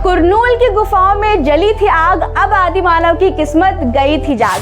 कुरनूल की गुफाओं में जली थी आग, अब आदि मानव की किस्मत गई थी जाग।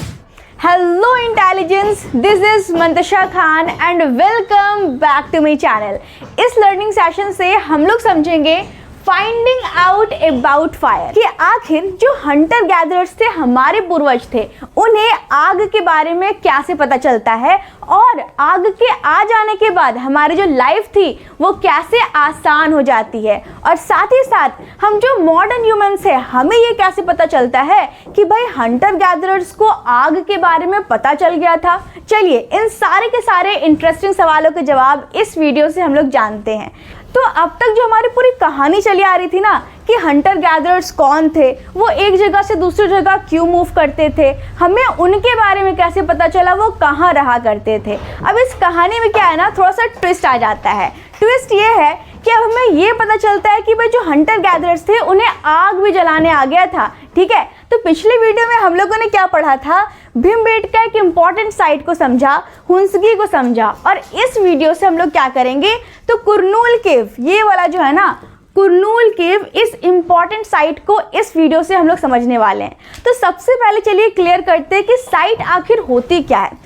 Hello intelligence, this is Mantasha Khan and welcome back to my channel. इस लर्निंग सेशन से हम लोग समझेंगे फाइंडिंग आउट अबाउट फायर कि आखिर जो हंटर गैदरर्स थे, हमारे पूर्वज थे, उन्हें आग के बारे में कैसे पता चलता है और आग के आ जाने के बाद हमारी जो लाइफ थी वो कैसे आसान हो जाती है। और साथ ही साथ हम जो मॉडर्न ह्यूमंस है, हमें ये कैसे पता चलता है कि भाई हंटर गैदरर्स को आग के बारे में पता चल गया था। चलिए इन सारे के सारे इंटरेस्टिंग सवालों के जवाब इस वीडियो से हम लोग जानते हैं। तो अब तक जो हमारी पूरी कहानी चली आ रही थी ना कि हंटर गैदरर्स कौन थे, वो एक जगह से दूसरी जगह क्यों मूव करते थे, हमें उनके बारे में कैसे पता चला, वो कहाँ रहा करते थे। अब इस कहानी में क्या है ना, थोड़ा सा ट्विस्ट आ जाता है। ट्विस्ट ये है कि अब हमें ये पता चलता है कि भाई जो हंटर गैदरर्स थे उन्हें आग भी जलाने आ गया था। ठीक है, तो पिछले वीडियो में हम लोगों ने क्या पढ़ा था, भीमबेटका एक इम्पॉर्टेंट साइट को समझा, हुंसगी को समझा। और इस वीडियो से हम लोग क्या करेंगे, तो कुरनूल केव, ये वाला जो है ना कुरनूल केव, इस इम्पॉर्टेंट साइट को इस वीडियो से हम लोग समझने वाले हैं। तो सबसे पहले चलिए क्लियर करते हैं कि साइट आखिर होती क्या है।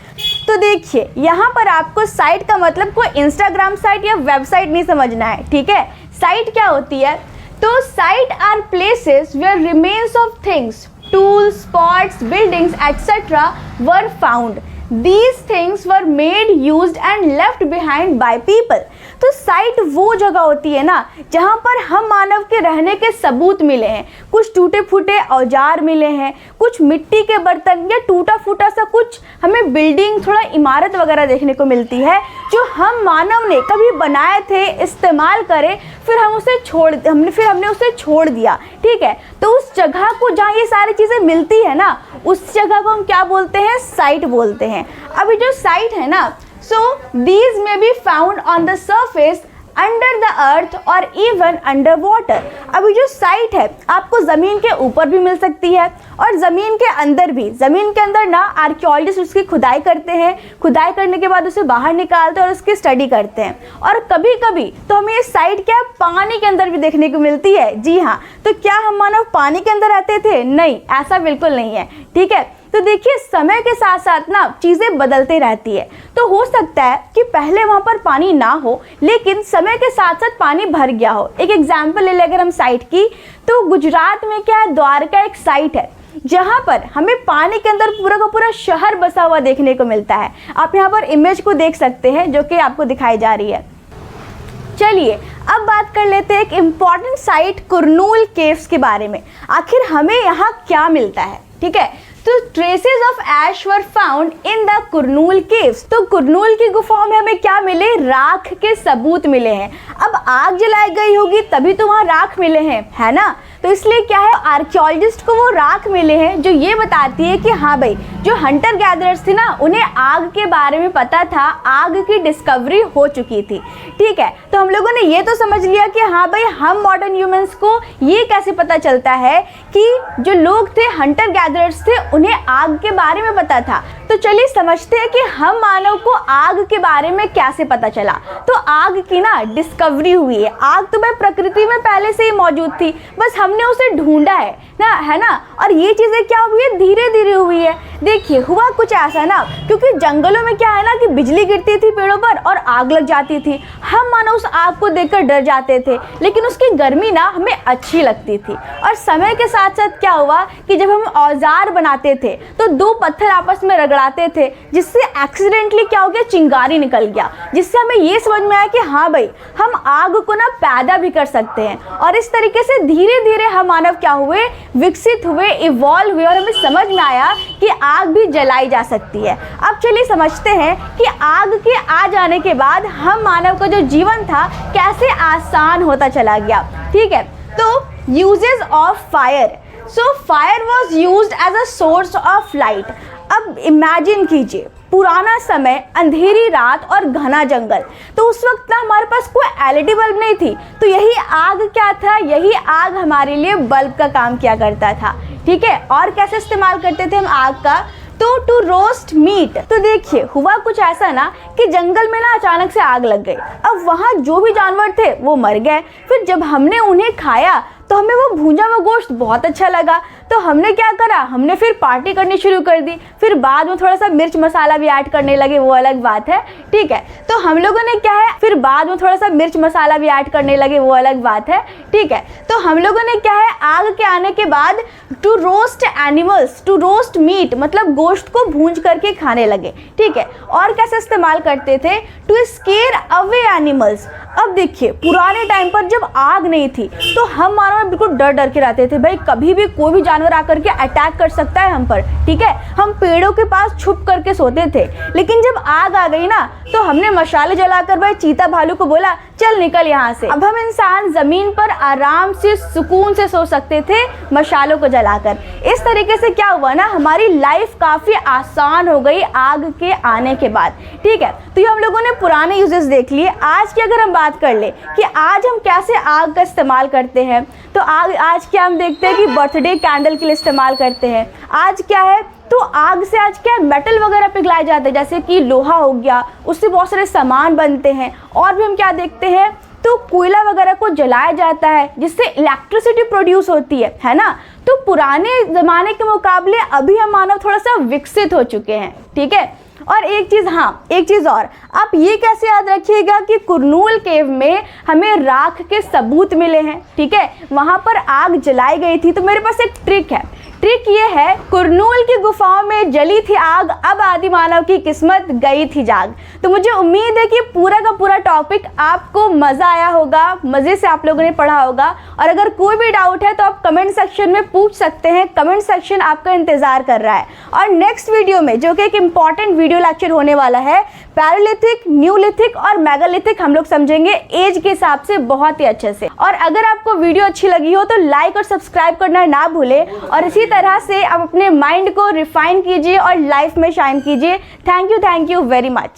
तो देखिए यहाँ पर आपको साइट का मतलब कोई इंस्टाग्राम साइट या वेबसाइट नहीं समझना है। ठीक है, साइट क्या होती है, तो site are places where remains of things, tools, spots, buildings, etc. were found. These things were made, used and left behind by people. तो साइट वो जगह होती है ना जहाँ पर हम मानव के रहने के सबूत मिले हैं। कुछ टूटे फूटे औजार मिले हैं, कुछ मिट्टी के बर्तन या टूटा फूटा सा कुछ हमें बिल्डिंग, थोड़ा इमारत वगैरह देखने को मिलती है जो हम मानव ने कभी बनाए थे, इस्तेमाल करे, फिर हमने उसे छोड़ दिया। ठीक है, तो उस जगह को जहाँ ये सारी चीज़ें मिलती है ना, उस जगह को हम क्या बोलते हैं, साइट बोलते हैं। अभी जो साइट है ना, so these may be found on the surface, under the earth or even under water. अभी जो साइट है आपको ज़मीन के ऊपर भी मिल सकती है और ज़मीन के अंदर भी। ज़मीन के अंदर ना आर्कियोलॉजिस्ट उसकी खुदाई करते हैं, खुदाई करने के बाद उसे बाहर निकालते हैं और उसकी स्टडी करते हैं। और कभी कभी तो हमें ये साइट क्या पानी के अंदर भी देखने को मिलती है। जी हाँ, तो क्या हम मानव पानी के अंदर रहते थे? नहीं, ऐसा बिल्कुल नहीं है। ठीक है, तो देखिए समय के साथ साथ ना चीज़ें बदलती रहती है। तो हो सकता है कि पहले वहाँ पर पानी ना हो, लेकिन समय के साथ साथ पानी भर गया हो। एक एग्जाम्पल ले लें अगर हम साइट की, तो गुजरात में क्या है, द्वारका एक साइट है जहाँ पर हमें पानी के अंदर पूरा का पूरा शहर बसा हुआ देखने को मिलता है। आप यहाँ पर इमेज को देख सकते हैं जो कि आपको दिखाई जा रही है। चलिए अब बात कर लेते हैं एक इम्पॉर्टेंट साइट कुरनूल केव्स के बारे में। आखिर हमें यहाँ क्या मिलता है। ठीक है, तो traces of ash were found in the Kurnool caves. तो कुरनूल की गुफाओं में हमें क्या मिले, राख के सबूत मिले हैं। अब आग जलाई गई होगी तभी तो वहाँ राख मिले हैं, है ना। तो इसलिए क्या है, आर्कियोलॉजिस्ट को वो राख मिले हैं जो ये बताती है कि हाँ भाई जो हंटर गैदरर्स थे ना, उन्हें आग के बारे में पता था, आग की डिस्कवरी हो चुकी थी। ठीक है, तो हम लोगों ने ये तो समझ लिया कि हाँ भाई हम मॉडर्न ह्यूमंस को ये कैसे पता चलता है कि जो लोग थे हंटर गैदरर्स थे उन्हें आग के बारे में पता था। तो चलिए समझते हैं कि हम मानव को आग के बारे में कैसे पता चला। तो आग की ना डिस्कवरी हुई है। आग तो भाई प्रकृति में पहले से ही मौजूद थी, बस हमने उसे ढूंढा है ना। और ये चीज़ें क्या हुई है, धीरे धीरे हुई है। देखिए हुआ कुछ ऐसा ना, क्योंकि जंगलों में क्या है ना कि बिजली गिरती थी पेड़ों पर और आग लग जाती थी। हम मानो उस आग को देखकर डर जाते थे, लेकिन उसकी गर्मी ना हमें अच्छी लगती थी। और समय के साथ साथ क्या हुआ कि जब हम औजार बनाते थे तो दो पत्थर आपस में रगड़ाते थे, जिससे एक्सीडेंटली क्या हो गया, चिंगारी निकल गया, जिससे हमें ये समझ में आया कि हाँ भाई हम आग को ना पैदा भी कर सकते हैं। और इस तरीके से धीरे धीरे हम मानव क्या हुए, विकसित हुए, इवॉल्व हुए और हमें समझ में आया कि आग भी जलाई जा सकती है। अब चलिए समझते हैं कि आग के आ जाने के बाद हम मानव का जो जीवन था कैसे आसान होता चला गया। ठीक है, तो uses of fire. So fire was used as a source of light. अब इमेजिन कीजिए पुराना समय, अंधेरी रात और घना जंगल। तो उस वक्त ना हमारे पास कोई एलईडी बल्ब नहीं थी, तो यही आग क्या था, यही आग हमारे लिए बल्ब का काम किया करता था। ठीक है, और कैसे इस्तेमाल करते थे हम आग का, तो टू रोस्ट मीट। तो देखिए हुआ कुछ ऐसा ना कि जंगल में ना अचानक से आग लग गई। अब वहाँ जो भी जानवर थे वो मर गए। फिर जब हमने उन्हें खाया तो हमें वो भूंजा हुआ गोश्त बहुत अच्छा लगा। तो हमने क्या करा, हमने फिर पार्टी करनी शुरू कर दी। फिर बाद में थोड़ा सा मिर्च मसाला भी ऐड करने लगे, वो अलग बात है, ठीक है। तो हम लोगों ने क्या है, फिर बाद में थोड़ा सा मिर्च मसाला भी ऐड करने लगे, वो अलग बात है, ठीक है। तो हम लोगों ने क्या है, आग के आने के बाद to roast animals, to roast meat, मतलब गोश्त को भूंज करके खाने लगे, ठीक है। और कैसे इस्तेमाल करते थे, टू स्केयर अवे एनिमल्स। अब देखिए, पुराने टाइम पर जब आग नहीं थी तो हम मानो बिल्कुल डर डर के रहते थे, भाई कभी भी कोई भी जानवर आकर के अटैक कर सकता है हम पर, ठीक है। हम पेड़ों के पास छुप करके सोते थे। लेकिन जब आग आ गई ना, तो हमने मशाले जलाकर भाई चीता भालू को बोला, चल निकल यहाँ से। अब हम इंसान जमीन पर आराम से सुकून से सो सकते थे मशालों को जलाकर। इस तरीके से क्या हुआ ना, हमारी लाइफ काफ़ी आसान हो गई आग के आने के बाद, ठीक है। तो ये हम लोगों ने पुराने यूजेस देख लिए। आज की अगर हम बात कर ले कि आज हम कैसे आग का इस्तेमाल करते हैं, तो आज क्या हम देखते हैं कि बर्थडे कैंडल के लिए इस्तेमाल करते हैं। आज क्या है, तो आग से आज क्या है, मेटल वगैरह पिघलाए जाते हैं, जैसे कि लोहा हो गया, उससे बहुत सारे सामान बनते हैं। और भी हम क्या देखते हैं, तो कोयला वगैरह को जलाया जाता है जिससे इलेक्ट्रिसिटी प्रोड्यूस होती है ना। तो पुराने ज़माने के मुकाबले अभी हम मानव थोड़ा सा विकसित हो चुके हैं, ठीक है। और एक चीज़ और, आप ये कैसे याद रखिएगा कि कुरनूल केव में हमें राख के सबूत मिले हैं, ठीक है। वहाँ पर आग जलाई गई थी। तो मेरे पास एक ट्रिक है, ट्रिक ये है, कुरनूल की गुफाओं में जली थी आग, अब आदि मानव की किस्मत गई थी जाग। तो मुझे उम्मीद है कि पूरा का पूरा टॉपिक आपको मज़ा आया होगा, मज़े से आप लोगों ने पढ़ा होगा। और अगर कोई भी डाउट है तो आप कमेंट सेक्शन में पूछ सकते हैं, कमेंट सेक्शन आपका इंतज़ार कर रहा है। और नेक्स्ट वीडियो में, जो कि एक इम्पॉर्टेंट वीडियो लेक्चर होने वाला है, पैरालिथिक, न्यूलिथिक और मेगालिथिक हम लोग समझेंगे एज के हिसाब से बहुत ही अच्छे से। और अगर आपको वीडियो अच्छी लगी हो तो लाइक और सब्सक्राइब करना ना भूलें। और इसी तरह से आप अपने माइंड को रिफाइन कीजिए और लाइफ में शाइन कीजिए। Thank you very much.